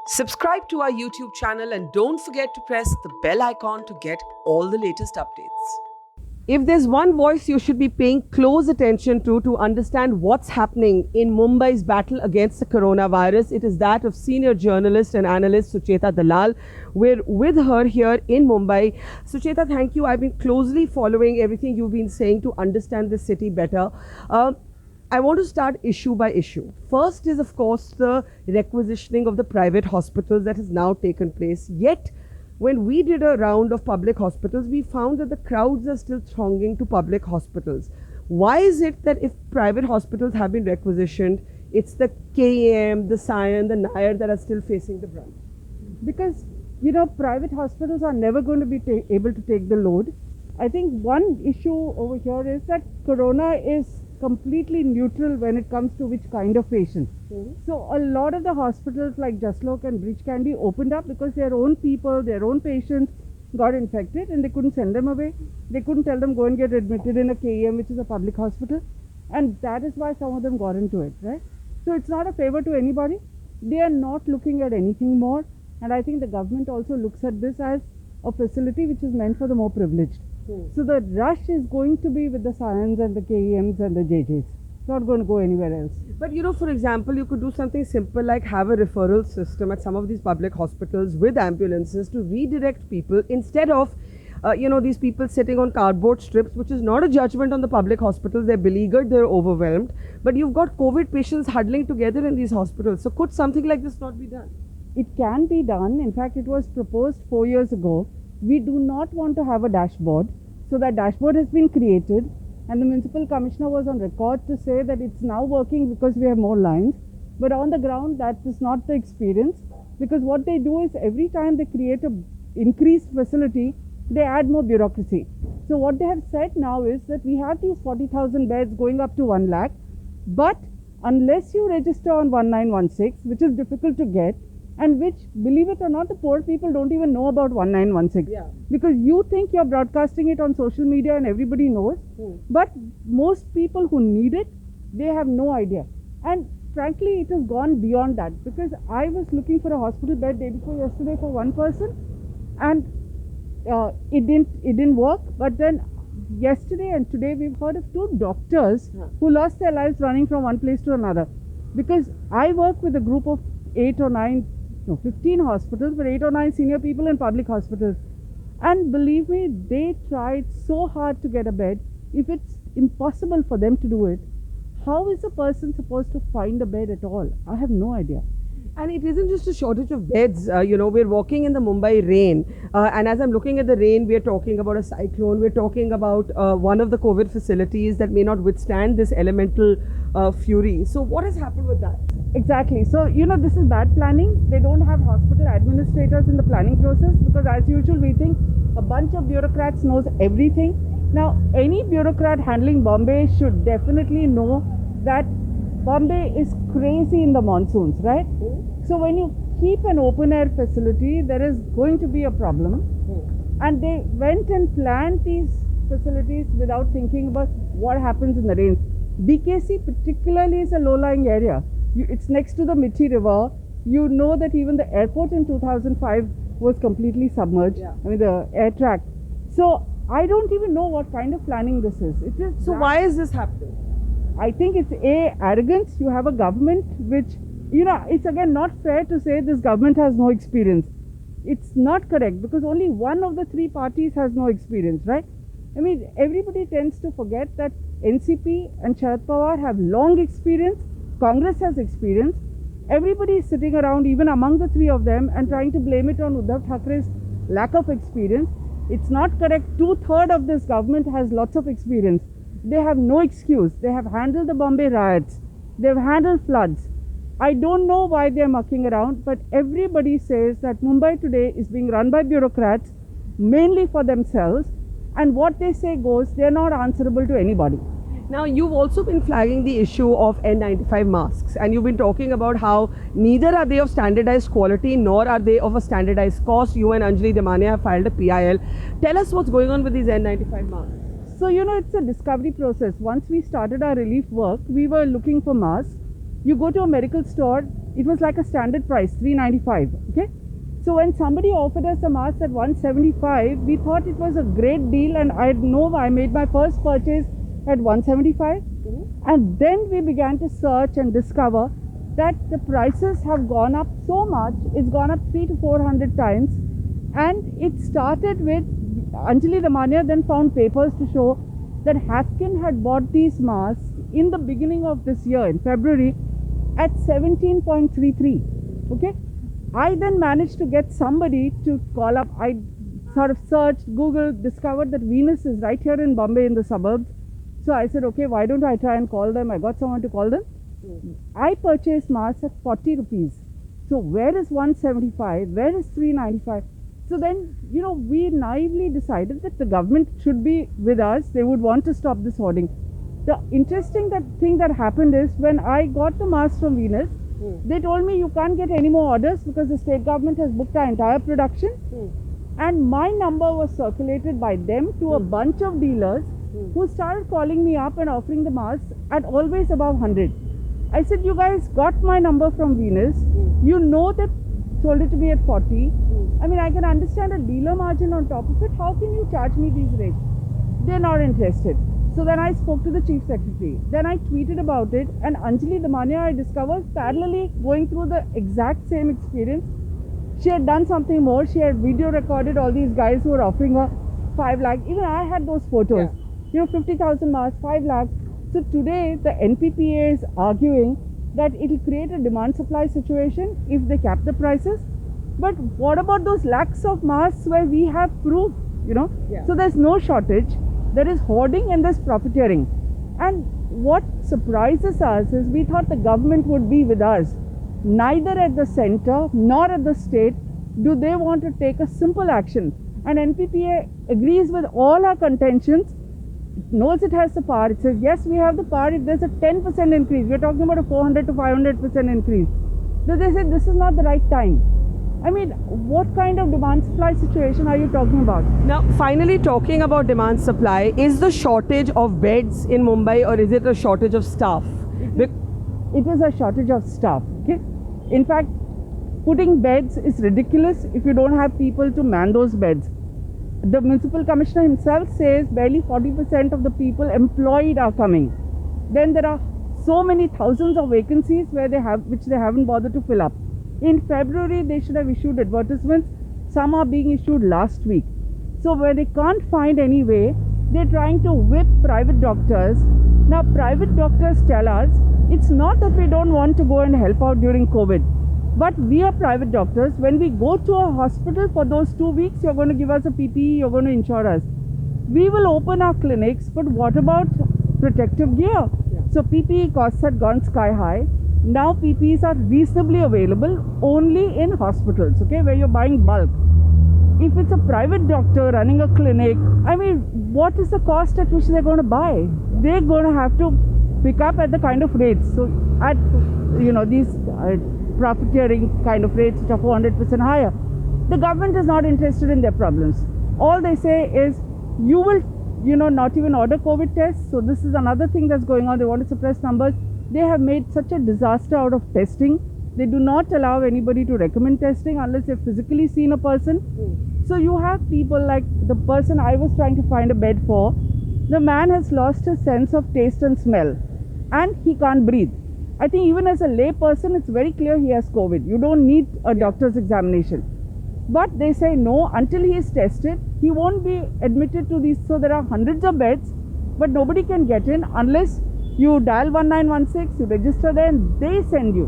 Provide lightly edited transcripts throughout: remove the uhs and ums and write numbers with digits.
Subscribe to our YouTube channel and don't forget to press the bell icon to get all the latest updates. If there's one voice you should be paying close attention to understand what's happening in Mumbai's battle against the coronavirus, it is that of senior journalist and analyst Sucheta Dalal. We're with her here in Mumbai. Sucheta, thank you. I've been closely following everything you've been saying to understand the city better. I want to start issue by issue. First is, of course, the requisitioning of the private hospitals that has now taken place. Yet, when we did a round of public hospitals, we found that the crowds are still thronging to public hospitals. Why is it that if private hospitals have been requisitioned, it's the KEM, the Sion, the Nair that are still facing the brunt? Because, private hospitals are never going to be able to take the load. I think one issue over here is that corona is completely neutral when it comes to which kind of patient. So a lot of the hospitals like Jaslok and Bridge Candy opened up because their own people, their own patients got infected and they couldn't send them away. They couldn't tell them go and get admitted in a KEM, which is a public hospital. And that is why some of them got into it, right? So it's not a favor to anybody. They are not looking at anything more. And I think the government also looks at this as a facility which is meant for the more privileged. So the rush is going to be with the Sions and the KEMs and the JJs. It's not going to go anywhere else. But for example, you could do something simple like have a referral system at some of these public hospitals with ambulances to redirect people instead of these people sitting on cardboard strips, which is not a judgment on the public hospitals. They're beleaguered, they're overwhelmed. But you've got COVID patients huddling together in these hospitals. So could something like this not be done? It can be done. In fact, it was proposed 4 years ago. We do not want to have a dashboard. So that dashboard has been created and the municipal commissioner was on record to say that it's now working because we have more lines. But on the ground, that is not the experience, because what they do is every time they create an increased facility, they add more bureaucracy. So what they have said now is that we have these 40,000 beds going up to 1 lakh, but unless you register on 1916, which is difficult to get, and which, believe it or not, the poor people don't even know about 1916. Because you think you're broadcasting it on social media and everybody knows, but most people who need it, they have no idea. And frankly, it has gone beyond that, because I was looking for a hospital bed day before yesterday for one person, and it didn't work. But then yesterday and today we've heard of 2 doctors who lost their lives running from one place to another. Because I work with a group of 15 hospitals, but 8 or 9 senior people in public hospitals. And believe me, they tried so hard to get a bed. If it's impossible for them to do it, how is a person supposed to find a bed at all? I have no idea. And it isn't just a shortage of beds. We're walking in the Mumbai rain. And as I'm looking at the rain, we're talking about a cyclone. We're talking about one of the COVID facilities that may not withstand this elemental fury. So what has happened with that? Exactly. So, this is bad planning. They don't have hospital administrators in the planning process, because as usual, we think a bunch of bureaucrats knows everything. Now, any bureaucrat handling Bombay should definitely know that Bombay is crazy in the monsoons, right? So when you keep an open air facility, there is going to be a problem. And they went and planned these facilities without thinking about what happens in the rains. BKC particularly is a low-lying area. It's next to the Mithi River. You know that even the airport in 2005 was completely submerged. I mean, the air track. So I don't even know what kind of planning this is. So why is this happening? I think it's arrogance. You have a government which, it's again not fair to say this government has no experience. It's not correct, because only one of the 3 parties has no experience, right? I mean, everybody tends to forget that NCP and Sharad Pawar have long experience. Congress has experience. Everybody is sitting around, even among the 3 of them, and trying to blame it on Uddhav Thackeray's lack of experience. It's not correct. 2/3 of this government has lots of experience. They have no excuse. They have handled the Bombay riots. They've handled floods. I don't know why they're mucking around, but everybody says that Mumbai today is being run by bureaucrats, mainly for themselves, and what they say goes. They're not answerable to anybody. Now, you've also been flagging the issue of N95 masks, and you've been talking about how neither are they of standardized quality nor are they of a standardized cost. You and Anjali Damania have filed a PIL. Tell us what's going on with these N95 masks. So, it's a discovery process. Once we started our relief work, we were looking for masks. You go to a medical store, it was like a standard price, 395. Okay. So when somebody offered us a mask at 175, we thought it was a great deal, and I know I made my first purchase at 175. And then we began to search and discover that the prices have gone up so much. It's gone up 300 to 400 times. And it started with Anjali Damania then found papers to show that Haskins had bought these masks in the beginning of this year, in February, at 17.33. Okay. I then managed to get somebody to call up. I sort of searched, Googled, discovered that Venus is right here in Bombay in the suburbs. So I said, okay, why don't I try and call them? I got someone to call them. I purchased masks at 40 rupees. So where is 175? Where is 395? So then, we naively decided that the government should be with us. They would want to stop this hoarding. The interesting thing that happened is when I got the masks from Venus, they told me you can't get any more orders because the state government has booked our entire production. And my number was circulated by them to a bunch of dealers who started calling me up and offering the masks at always above 100. I said, you guys got my number from Venus. You know they sold it to me at 40. I mean, I can understand a dealer margin on top of it. How can you charge me these rates? They're not interested. So then I spoke to the chief secretary. Then I tweeted about it, and Anjali Damania, I discovered, parallelly going through the exact same experience. She had done something more. She had video recorded all these guys who were offering her 5 lakh. Even I had those photos. 50,000 masks, 5 lakh. So today the NPPA is arguing that it will create a demand supply situation if they cap the prices. But what about those lakhs of masks where we have proof, So there's no shortage. There is hoarding and there's profiteering. And what surprises us is we thought the government would be with us. Neither at the center nor at the state do they want to take a simple action. And NPPA agrees with all our contentions, knows it has the power. It says, yes, we have the power if there's a 10% increase. We're talking about a 400 to 500% increase. So they said this is not the right time. I mean, what kind of demand supply situation are you talking about? Now, finally, talking about demand supply, is the shortage of beds in Mumbai or is it a shortage of staff? It is a shortage of staff. Okay. In fact, putting beds is ridiculous if you don't have people to man those beds. The municipal commissioner himself says barely 40% of the people employed are coming. Then there are so many thousands of vacancies which they haven't bothered to fill up. In February, they should have issued advertisements. Some are being issued last week. So where they can't find any way, they're trying to whip private doctors. Now, private doctors tell us, it's not that we don't want to go and help out during COVID. But we are private doctors. When we go to a hospital for those 2 weeks, you're going to give us a PPE, you're going to insure us. We will open our clinics, but what about protective gear? So PPE costs had gone sky high. Now PPEs are reasonably available only in hospitals, okay, where you're buying bulk. If it's a private doctor running a clinic, I mean, what is the cost at which they're going to buy? They're going to have to pick up at the kind of rates. So at, these profiteering kind of rates which are 400% higher. The government is not interested in their problems. All they say is, you will, not even order COVID tests. So this is another thing that's going on. They want to suppress numbers. They have made such a disaster out of testing. They do not allow anybody to recommend testing unless they've physically seen a person. So you have people like the person I was trying to find a bed for. The man has lost his sense of taste and smell and he can't breathe. I think even as a lay person, it's very clear he has COVID. You don't need a doctor's examination. But they say no, until he is tested, he won't be admitted to these. So there are hundreds of beds, but nobody can get in unless you dial 1916, you register there and they send you.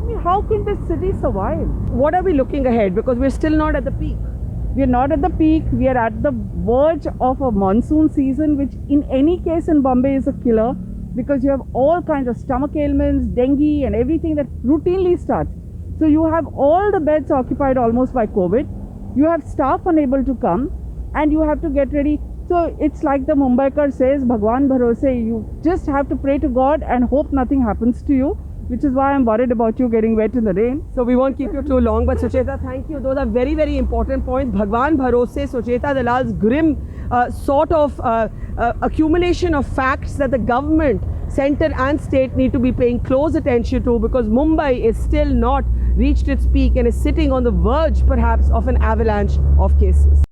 I mean, how can this city survive? What are we looking ahead? Because we're still not at the peak. We are not at the peak. We are at the verge of a monsoon season, which in any case in Bombay is a killer, because you have all kinds of stomach ailments, dengue and everything that routinely starts. So you have all the beds occupied almost by COVID. You have staff unable to come and you have to get ready. So it's like the Mumbaikar says, Bhagwan Bharose, you just have to pray to God and hope nothing happens to you. which is why I'm worried about you getting wet in the rain. So we won't keep you too long, but Sucheta, thank you. Those are very, very important points. Bhagwan Bharose, Sucheta Dalal's grim sort of accumulation of facts that the government, centre and state need to be paying close attention to, because Mumbai is still not reached its peak and is sitting on the verge perhaps of an avalanche of cases.